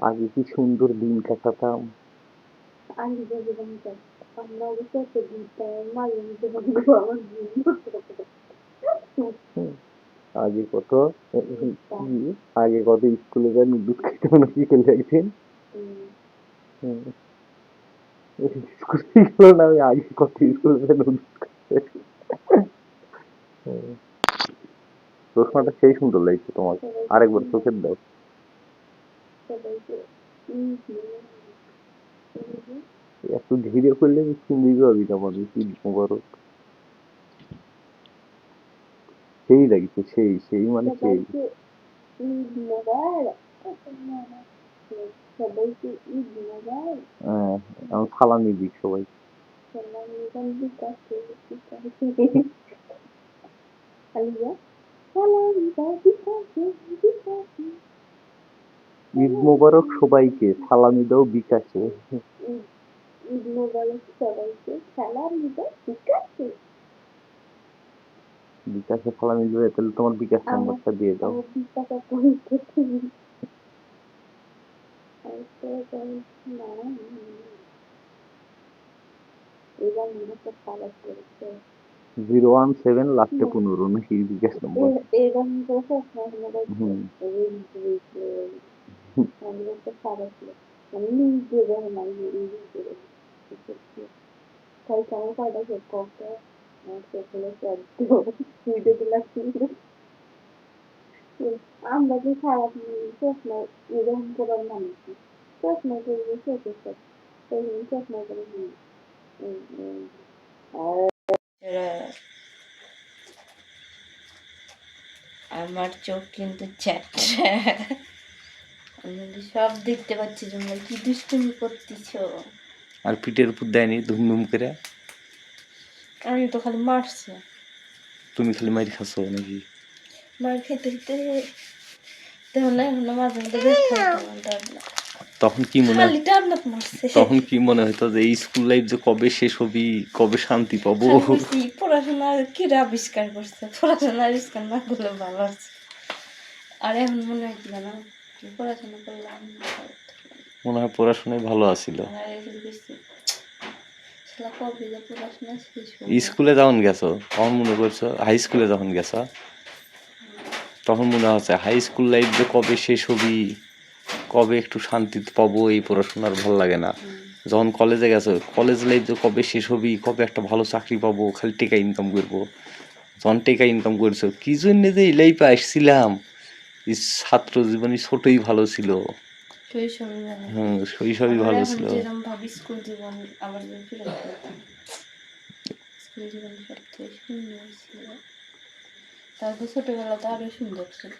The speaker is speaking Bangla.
আগে কি সুন্দর দিন কাটাতাম। হুম, আগে কত আগে কত স্কুলে যাই নুডলস খাইতে মনে বিকেলে একদিন স্কুলে গেল না আমি আগে কত স্কুলে যাই নুডলস খাইতে। হুম, চশমাটা সেই সুন্দর লাগছে তোমার, আরেকবার চোখের দাও। এত ধীরে করলে আমি চিনতেই পারবি না মানুষ, ঈদ মোবারক। সেই লাগছে, সেই সেই মানে সেই। হ্যাঁ, এখন সালামি দিক সবাই। ঈদ মোবারক সবাইকে, সালামি দাও বিকাশে। বিকাশে সালামি দেবে, তাহলে তোমার বিকাশ নাম্বারটা দিয়ে দাও। জিরো 17 লাস্টে 15 নাকি বিকাশ নম্বর? হুম। আমার চোখ কিন্তু চ্যাটটা, আমি সব দেখতে পাচ্ছি তোমরা কি দুষ্টুমি করতেছো। আর পিঠের উপর দেয়নি ধুমধুম করে? আমি তো খালি মারছি। তুমি খালি মাইর খাচ্ছ নাকি? মার খেতে খেতে তখন এখনো মাঝে মধ্যে ব্যথা হতো। তখন কি মনে খালি টান্নাত মারছে। তখন কি মনে হতো যে এই স্কুল লাইফ যে কবে শেষ হবি, কবে শান্তি পাবো? পড়াশোনা কি আবিষ্কার করছে, পড়াশোনা আবিষ্কার না করলে ভালো আছে। আর এখন মনে হয় কি জানো, পড়াশোনা করলাম মনে হয় পড়াশোনায় ভালো আছিল। স্কুলে যখন গেছো তখন মনে করছো, হাই স্কুলে যখন গেছো তখন মনে হচ্ছে হাই স্কুল লাইফ যে কবে শেষ হবি, কবে একটু শান্তি পাবো, এই পড়াশোনার ভালো লাগে না। যখন কলেজে গেছো, কলেজ লাইফ যে কবে শেষ হবি, কবে একটা ভালো চাকরি পাবো, খালি টাকা ইনকাম করবো। যখন টাকা ইনকাম করছো, কি জন্য যে এই লাইফে আসছিলাম, এই ছাত্র জীবনে ছোটই ভালো ছিল। শৈশবই ভালো ছিল। স্কুল জীবন আবার স্কুল জীবন সবচেয়ে সুন্দর ছিল, তারপর ছোটবেলা তো আরো সুন্দর ছিল।